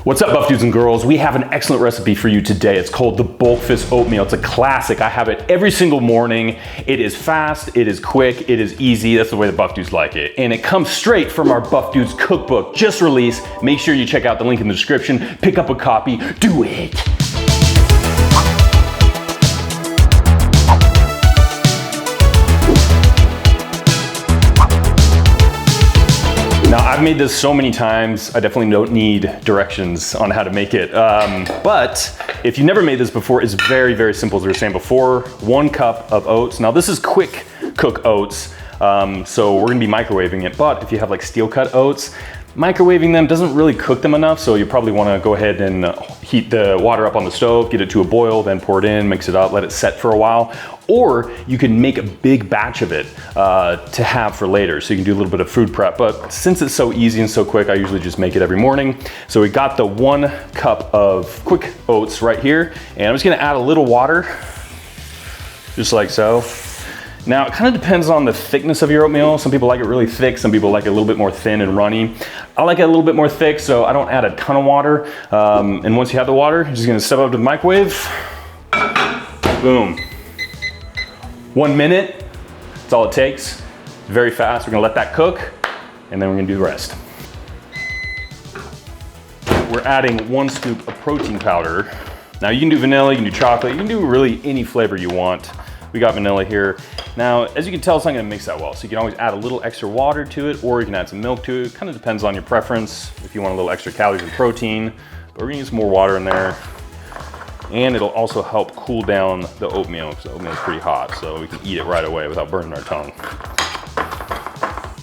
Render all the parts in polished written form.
What's up, buff dudes and girls? We have an excellent recipe for you today. It's called the Bulkfist Oatmeal. It's a classic. I have it every single morning. It is fast, it is quick, it is easy. That's the way the buff dudes like it. And it comes straight from our Buff Dudes cookbook, just released. Make sure you check out the link in the description. Pick up a copy, do it. Now, I've made this so many times, I definitely don't need directions on how to make it. But if you've never made this before, it's very, very simple, as we were saying before. 1 cup of oats. Now, this is quick cook oats, so we're gonna be microwaving it. But if you have like steel cut oats, microwaving them doesn't really cook them enough, so you probably wanna go ahead and heat the water up on the stove, get it to a boil, then pour it in, mix it up, let it set for a while. Or you can make a big batch of it to have for later, so you can do a little bit of food prep. But since it's so easy and so quick, I usually just make it every morning. So we got the 1 cup of quick oats right here, and I'm just gonna add a little water, just like so. Now, it kind of depends on the thickness of your oatmeal. Some people like it really thick, some people like it a little bit more thin and runny. I like it a little bit more thick, so I don't add a ton of water. And once you have the water, you're just gonna step up to the microwave, boom. 1 minute, that's all it takes. Very fast. We're gonna let that cook, and then we're gonna do the rest. We're adding 1 scoop of protein powder. Now, you can do vanilla, you can do chocolate, you can do really any flavor you want. We got vanilla here. Now, as you can tell, it's not gonna mix that well, so you can always add a little extra water to it, or you can add some milk to it. It kind of depends on your preference, if you want a little extra calories and protein, but we're gonna use some more water in there. And it'll also help cool down the oatmeal, because the oatmeal is pretty hot, so we can eat it right away without burning our tongue.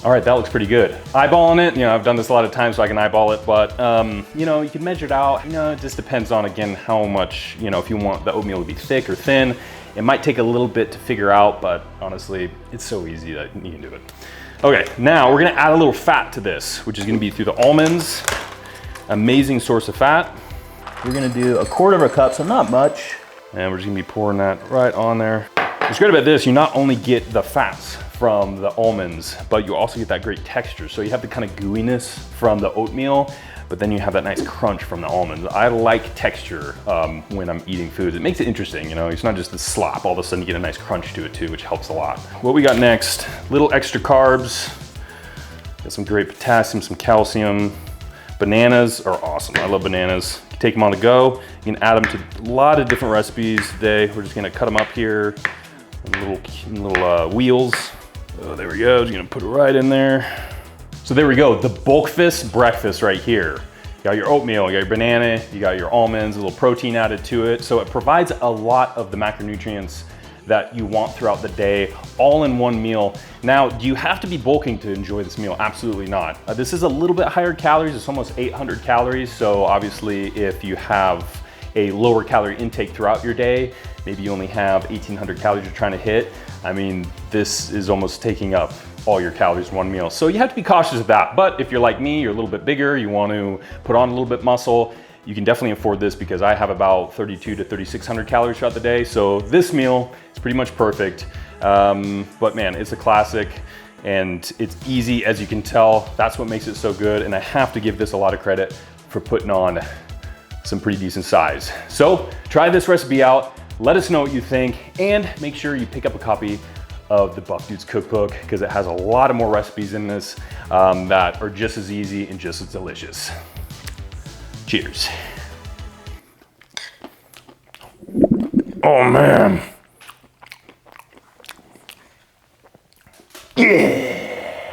All right, that looks pretty good. Eyeballing it, I've done this a lot of times, so I can eyeball it, but you can measure it out. It just depends on, again, how much, if you want the oatmeal to be thick or thin. It might take a little bit to figure out, but honestly, it's so easy that you can do it. Okay, now we're gonna add a little fat to this, which is gonna be through the almonds. Amazing source of fat. We're gonna do 1/4 cup, so not much. And we're just gonna be pouring that right on there. What's great about this, you not only get the fats from the almonds, but you also get that great texture. So you have the kind of gooiness from the oatmeal, but then you have that nice crunch from the almonds. I like texture when I'm eating foods. It makes it interesting, It's not just the slop. All of a sudden you get a nice crunch to it too, which helps a lot. What we got next, little extra carbs. Got some great potassium, some calcium. Bananas are awesome. I love bananas. You take them on the go. You can add them to a lot of different recipes today. We're just gonna cut them up here in little wheels. Oh, there we go. Just gonna put it right in there. So there we go, the Bulkfist breakfast right here. You got your oatmeal, you got your banana, you got your almonds, a little protein added to it. So it provides a lot of the macronutrients that you want throughout the day, all in one meal. Now, do you have to be bulking to enjoy this meal? Absolutely not. This is a little bit higher calories, it's almost 800 calories. So obviously if you have a lower calorie intake throughout your day, maybe you only have 1,800 calories you're trying to hit. I mean, this is almost taking up all your calories in one meal. So you have to be cautious of that. But if you're like me, you're a little bit bigger, you want to put on a little bit muscle, you can definitely afford this because I have about 3,200 to 3,600 calories throughout the day. So this meal is pretty much perfect. But man, it's a classic and it's easy, as you can tell. That's what makes it so good. And I have to give this a lot of credit for putting on some pretty decent size. So try this recipe out. Let us know what you think, and make sure you pick up a copy of the Buff Dudes cookbook, because it has a lot of more recipes in this that are just as easy and just as delicious. Cheers. Oh man. Yeah.